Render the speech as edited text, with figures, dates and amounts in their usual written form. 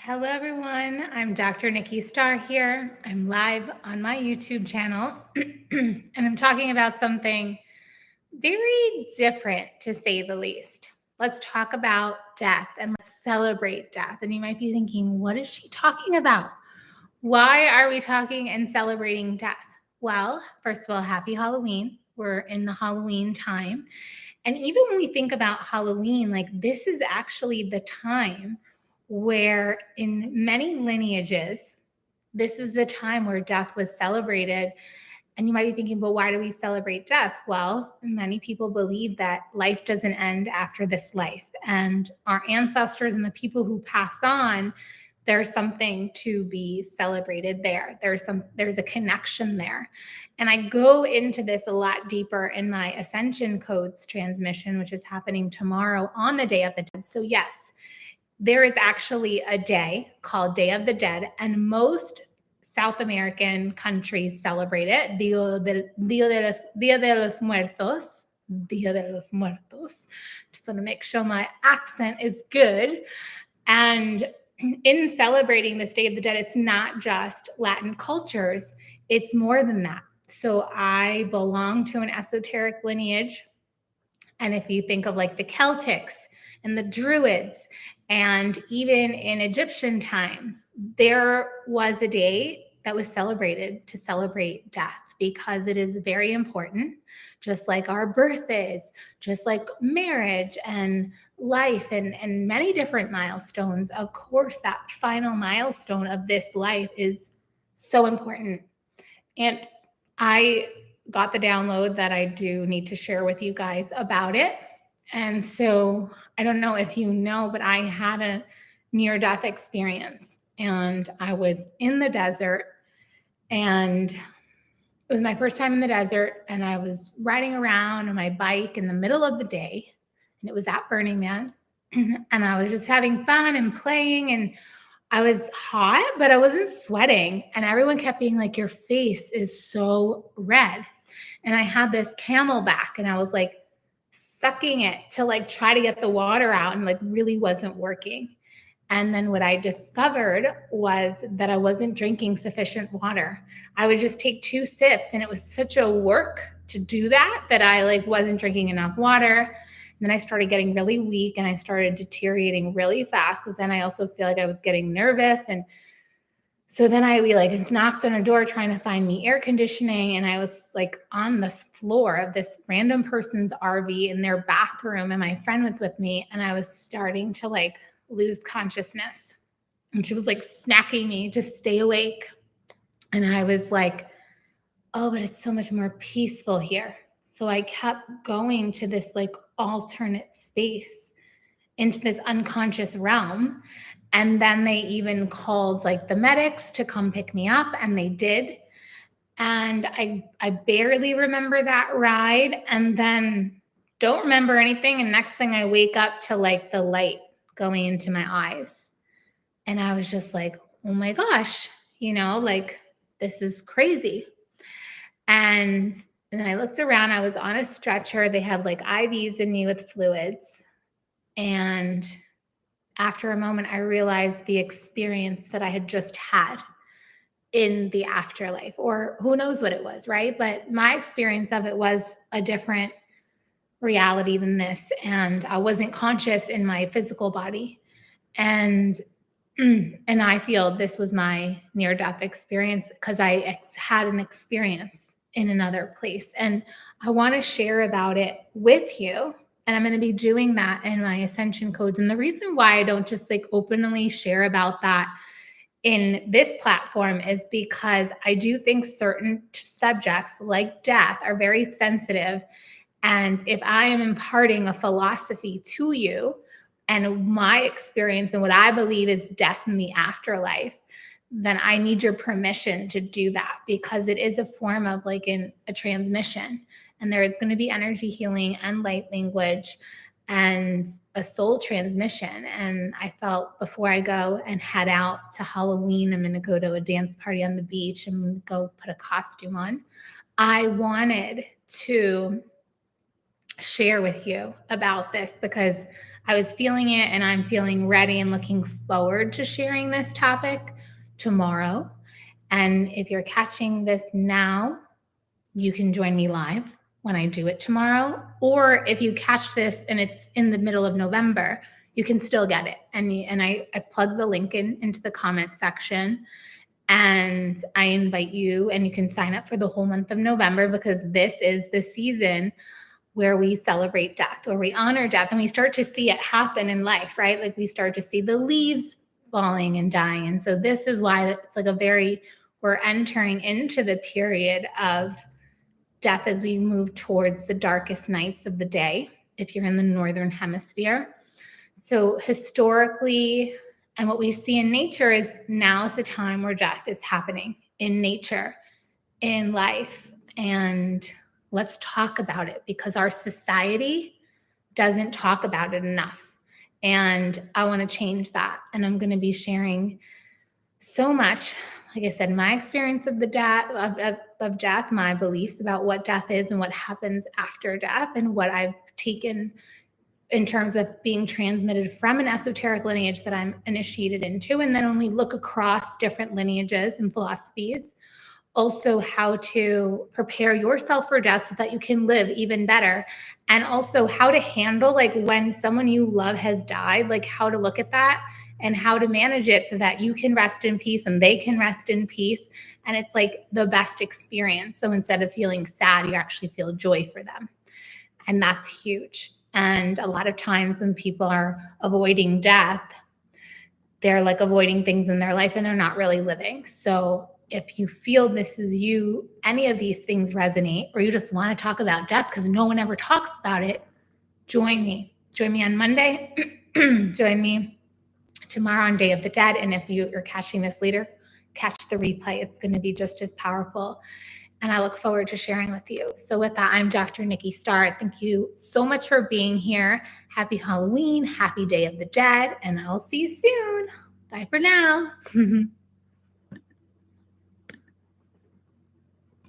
Hello, everyone. I'm Dr. Nikki Starr here. I'm live on my YouTube channel, and I'm talking about something very different, to say the least. Let's talk about death and let's celebrate death. And you might be thinking, what is she talking about? Why are we talking and celebrating death? Well, first of all, happy Halloween. We're in the Halloween time. And even when we think about Halloween, like this is actually the time where, in many lineages, this is the time where death was celebrated. And you might be thinking, but why do we celebrate death? Well, many people believe that life doesn't end after this life. And our ancestors and the people who pass on, there's something to be celebrated there. There's a connection there. And I go into this a lot deeper in my Ascension Codes transmission, which is happening tomorrow on the Day of the Dead. So yes, there is actually a day called Day of the Dead, and most South American countries celebrate it. Dia de los Muertos. Dia de los Muertos. Just want to make sure my accent is good. And in celebrating this Day of the Dead, it's not just Latin cultures, it's more than that. So I belong to an esoteric lineage. And if you think of like the Celtics and the Druids, and even in Egyptian times, there was a day that was celebrated to celebrate death because it is very important, just like our birthdays, just like marriage and life and many different milestones. Of course, that final milestone of this life is so important. And I got the download that I do need to share with you guys about it. And so I don't know if you know, but I had a near-death experience, and I was in the desert, and it was my first time in the desert, and I was riding around on my bike in the middle of the day, and it was at Burning Man, and I was just having fun and playing, and I was hot, but I wasn't sweating, and everyone kept being like, your face is so red. And I had this Camelback, and I was like sucking it to like try to get the water out, and like really wasn't working. And then what I discovered was that I wasn't drinking sufficient water. I would just take 2 sips, and it was such a work to do that I like wasn't drinking enough water. And then I started getting really weak, and I started deteriorating really fast, because then I also feel like I was getting nervous. And so then we like knocked on a door trying to find me air conditioning, and I was like on the floor of this random person's RV in their bathroom, and my friend was with me, and I was starting to like lose consciousness. And she was like smacking me to stay awake. And I was like, oh, but it's so much more peaceful here. So I kept going to this like alternate space, into this unconscious realm. And then they even called like the medics to come pick me up, and they did. And I barely remember that ride, and then don't remember anything. And next thing I wake up to like the light going into my eyes. And I was just like, oh my gosh, like this is crazy. And then I looked around, I was on a stretcher. They had like IVs in me with fluids. And after a moment, I realized the experience that I had just had in the afterlife, or who knows what it was, right? But my experience of it was a different reality than this. And I wasn't conscious in my physical body. And I feel this was my near-death experience because I had an experience in another place. And I want to share about it with you. And I'm going to be doing that in my Ascension Codes. And the reason why I don't just like openly share about that in this platform is because I do think certain subjects like death are very sensitive. And if I am imparting a philosophy to you and my experience and what I believe is death in the afterlife, then I need your permission to do that, because it is a form of like a transmission. And there is going to be energy healing and light language and a soul transmission. And I felt before I go and head out to Halloween, I'm going to go to a dance party on the beach and go put a costume on. I wanted to share with you about this because I was feeling it, and I'm feeling ready and looking forward to sharing this topic tomorrow. And if you're catching this now, you can join me live when I do it tomorrow. Or if you catch this and it's in the middle of November, you can still get it. And I plug the link into the comment section. And I invite you, and you can sign up for the whole month of November, because this is the season where we celebrate death, where we honor death, and we start to see it happen in life, right? Like we start to see the leaves falling and dying. And so this is why it's like we're entering into the period of death as we move towards the darkest nights of the day, if you're in the northern hemisphere. So historically, and what we see in nature is now is the time where death is happening in nature, in life. And let's talk about it, because our society doesn't talk about it enough. And I want to change that. And I'm going to be sharing so much, like I said, my experience of the death of death, my beliefs about what death is and what happens after death, and what I've taken in terms of being transmitted from an esoteric lineage that I'm initiated into. And then when we look across different lineages and philosophies, also how to prepare yourself for death so that you can live even better. And also how to handle, like, when someone you love has died, like how to look at that and how to manage it so that you can rest in peace and they can rest in peace. And it's like the best experience. So instead of feeling sad, you actually feel joy for them. And that's huge. And a lot of times when people are avoiding death, they're like avoiding things in their life and they're not really living. So if you feel this is you, any of these things resonate, or you just want to talk about death because no one ever talks about it, join me. Join me on Monday. Join me tomorrow on Day of the Dead. And if you're catching this later, catch the replay. It's going to be just as powerful. And I look forward to sharing with you. So with that, I'm Dr. Nikki Starr. Thank you so much for being here. Happy Halloween. Happy Day of the Dead. And I'll see you soon. Bye for now.